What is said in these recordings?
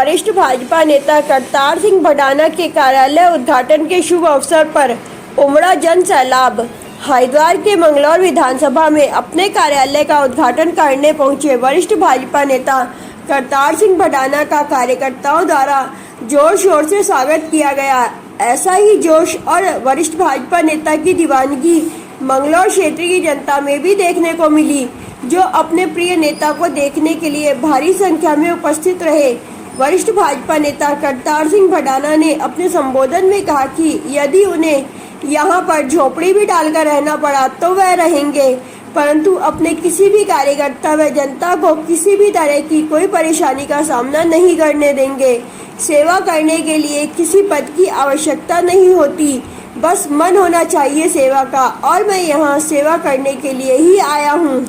वरिष्ठ भाजपा नेता करतार सिंह भडाना के कार्यालय उद्घाटन के शुभ अवसर पर उमड़ा जन सैलाब। हरिद्वार के मंगलौर विधानसभा में अपने कार्यालय का उद्घाटन करने पहुंचे वरिष्ठ भाजपा नेता करतार सिंह भडाना का कार्यकर्ताओं द्वारा जोर शोर से स्वागत किया गया। ऐसा ही जोश और वरिष्ठ भाजपा नेता की दीवानगी मंगलौर क्षेत्र की जनता में भी देखने को मिली, जो अपने प्रिय नेता को देखने के लिए भारी संख्या में उपस्थित रहे। वरिष्ठ भाजपा नेता करतार सिंह भडाना ने अपने संबोधन में कहा कि यदि उन्हें यहां पर झोपड़ी भी डालकर रहना पड़ा तो वह रहेंगे, परंतु अपने किसी भी कार्यकर्ता व जनता को किसी भी तरह की कोई परेशानी का सामना नहीं करने देंगे। सेवा करने के लिए किसी पद की आवश्यकता नहीं होती, बस मन होना चाहिए सेवा का, और मैं यहाँ सेवा करने के लिए ही आया हूँ।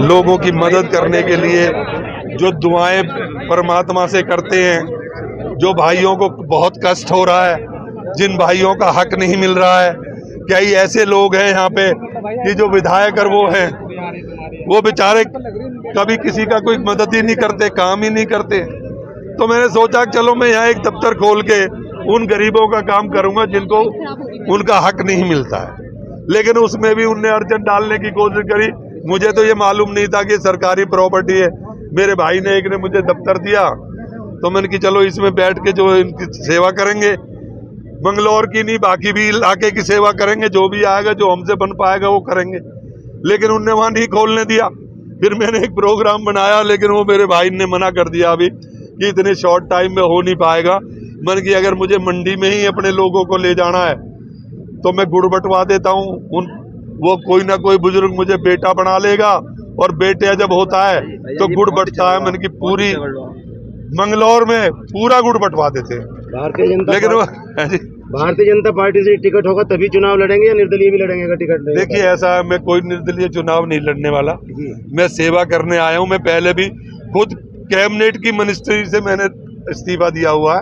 लोगों की मदद करने के लिए जो दुआएं परमात्मा से करते हैं, जो भाइयों को बहुत कष्ट हो रहा है, जिन भाइयों का हक नहीं मिल रहा है, कई ऐसे लोग हैं यहाँ पे कि जो विधायक और वो हैं, वो बेचारे कभी किसी का कोई मदद ही नहीं करते, काम ही नहीं करते। तो मैंने सोचा चलो मैं यहाँ एक दफ्तर खोल के उन गरीबों का काम करूँगा जिनको उनका हक नहीं मिलता है। लेकिन उसमें भी उनने अड़चन डालने की कोशिश करी। मुझे तो ये मालूम नहीं था कि सरकारी प्रॉपर्टी है। मेरे भाई ने एक ने मुझे दफ्तर दिया, तो मैंने कि चलो इसमें बैठ के जो इनकी सेवा करेंगे, मंगलौर की नहीं बाकी भी इलाके की सेवा करेंगे, जो भी आएगा जो हमसे बन पाएगा वो करेंगे। लेकिन उनने वहाँ नहीं खोलने दिया। फिर मैंने एक प्रोग्राम बनाया, लेकिन वो मेरे भाई ने मना कर दिया अभी कि इतने शॉर्ट टाइम में हो नहीं पाएगा। मन की अगर मुझे मंडी में ही अपने लोगों को ले जाना है तो मैं गुड़ बंटवा देता हूँ। वो कोई ना कोई बुजुर्ग मुझे बेटा बना लेगा, और बेटे जब होता है तो गुड़ बंटता है। मन की पूरी मंगलौर में पूरा गुड़ बंटवा देते हैं। भारतीय जनता पार्टी से टिकट होगा तभी चुनाव लड़ेंगे या निर्दलीय भी लड़ेंगे अगर टिकट नहीं? देखिए ऐसा है, मैं कोई निर्दलीय चुनाव नहीं लड़ने वाला, मैं सेवा करने आया हूँ। मैं पहले भी खुद कैबिनेट की मिनिस्ट्री से मैंने इस्तीफा दिया हुआ है।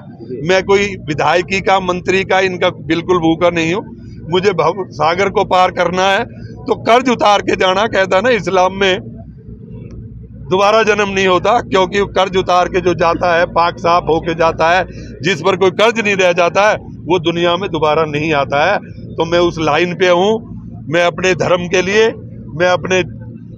मैं कोई विधायकी का मंत्री का इनका बिल्कुल भूखा नहीं हूँ। मुझे भव सागर को पार करना है तो कर्ज उतार के जाना। कहता है ना इस्लाम में दोबारा जन्म नहीं होता, क्योंकि कर्ज उतार के जो जाता है पाक साफ होके जाता है। जिस पर कोई कर्ज नहीं रह जाता है वो दुनिया में दोबारा नहीं आता है। तो मैं उस लाइन पे हूँ। मैं अपने धर्म के लिए मैं अपने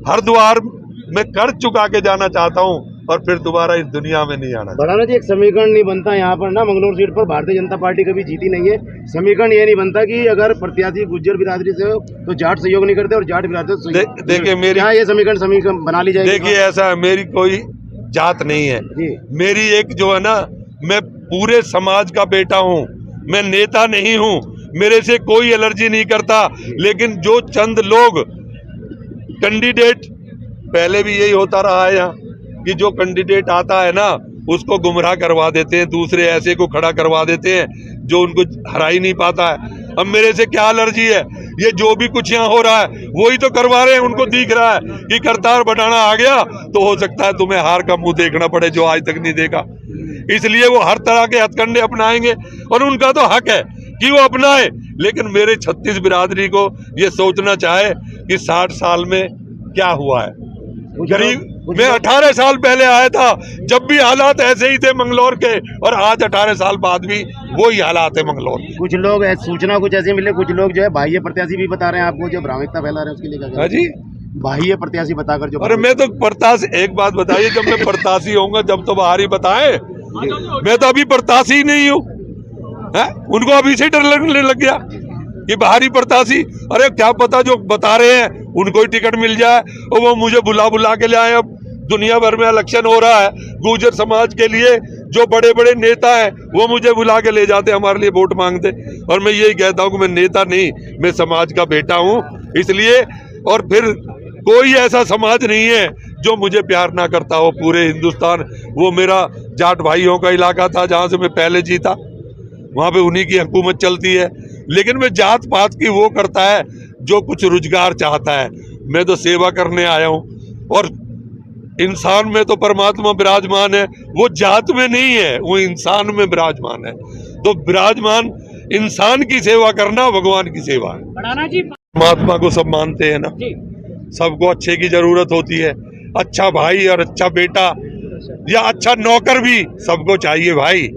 हरिद्वार में कर्ज चुका के जाना चाहता हूँ, और फिर दोबारा इस दुनिया में नहीं आना। भडाना जी, एक समीकरण नहीं बनता यहाँ पर ना, मंगलौर सीट पर भारतीय जनता पार्टी कभी जीती नहीं है। समीकरण ये नहीं बनता कि अगर प्रत्याशी गुज्जर बिरादरी से हो तो जाट सहयोग नहीं करते और जाट बिरादरी से देखिए मेरी ये समीकरण बना ली जाए। देखिए ऐसा है, मेरी कोई जात नहीं है। मेरी एक जो है ना, मैं पूरे समाज का बेटा हूँ, मैं नेता नहीं हूँ, मेरे से कोई एलर्जी नहीं करता। लेकिन जो चंद लोग कैंडिडेट, पहले भी यही होता रहा है यहाँ कि जो कैंडिडेट आता है ना उसको गुमराह करवा देते हैं, दूसरे ऐसे को खड़ा करवा देते हैं जो उनको हरा ही नहीं पाता है। अब मेरे से क्या एलर्जी है? ये जो भी कुछ यहाँ हो रहा है वही तो करवा रहे हैं। उनको दिख रहा है कि करतार भडाना आ गया तो हो सकता है तुम्हें हार का मुंह देखना पड़े, जो आज तक नहीं देखा। इसलिए वो हर तरह के हथकंडे अपनाएंगे, और उनका तो हक है कि वो अपनाए। लेकिन मेरे 36 बिरादरी को ये सोचना चाहे कि 60 साल में क्या हुआ है। गरीब मैं 18 साल पहले आया था, जब भी हालात ऐसे ही थे मंगलौर के, और आज 18 साल बाद भी वही हालात है मंगलौर। कुछ लोग सूचना कुछ ऐसी मिले, कुछ लोग जो है बाह्य प्रत्याशी भी बता रहे हैं आपको, जो भ्रामकता फैला रहे हैं उसके लिए क्या जी? बाह्य प्रत्याशी बताकर जो, अरे मैं तो प्रत्याशी, एक बात बताइए, जब मैं प्रत्याशी होऊंगा जब तो बाहर ही बताए। मैं तो अभी प्रत्याशी ही नहीं हूँ। उनको अभी से डर लगने लग गया कि बाहरी प्रत्याशी। अरे क्या पता जो बता रहे हैं उनको ही टिकट मिल जाए, और वो मुझे बुला के ले आए। अब दुनिया भर में इलेक्शन हो रहा है, गुर्जर समाज के लिए जो बड़े बड़े नेता हैं वो मुझे बुला के ले जाते, हमारे लिए वोट मांगते। और मैं यही कहता हूँ कि मैं नेता नहीं, मैं समाज का बेटा हूँ। इसलिए, और फिर कोई ऐसा समाज नहीं है जो मुझे प्यार ना करता हो। पूरे हिंदुस्तान, वो मेरा जाट भाइयों का इलाका था जहाँ से मैं पहले जीता, वहाँ पे उन्हीं की हुकूमत चलती है। लेकिन मैं जात पात की वो करता है जो कुछ रोजगार चाहता है। मैं तो सेवा करने आया हूँ, और इंसान में तो परमात्मा विराजमान है, वो जात में नहीं है, वो इंसान में विराजमान है। तो विराजमान इंसान की सेवा करना भगवान की सेवा है। परमात्मा को सब मानते हैं ना, सबको अच्छे की जरूरत होती है। अच्छा भाई और अच्छा बेटा या अच्छा नौकर भी सबको चाहिए भाई।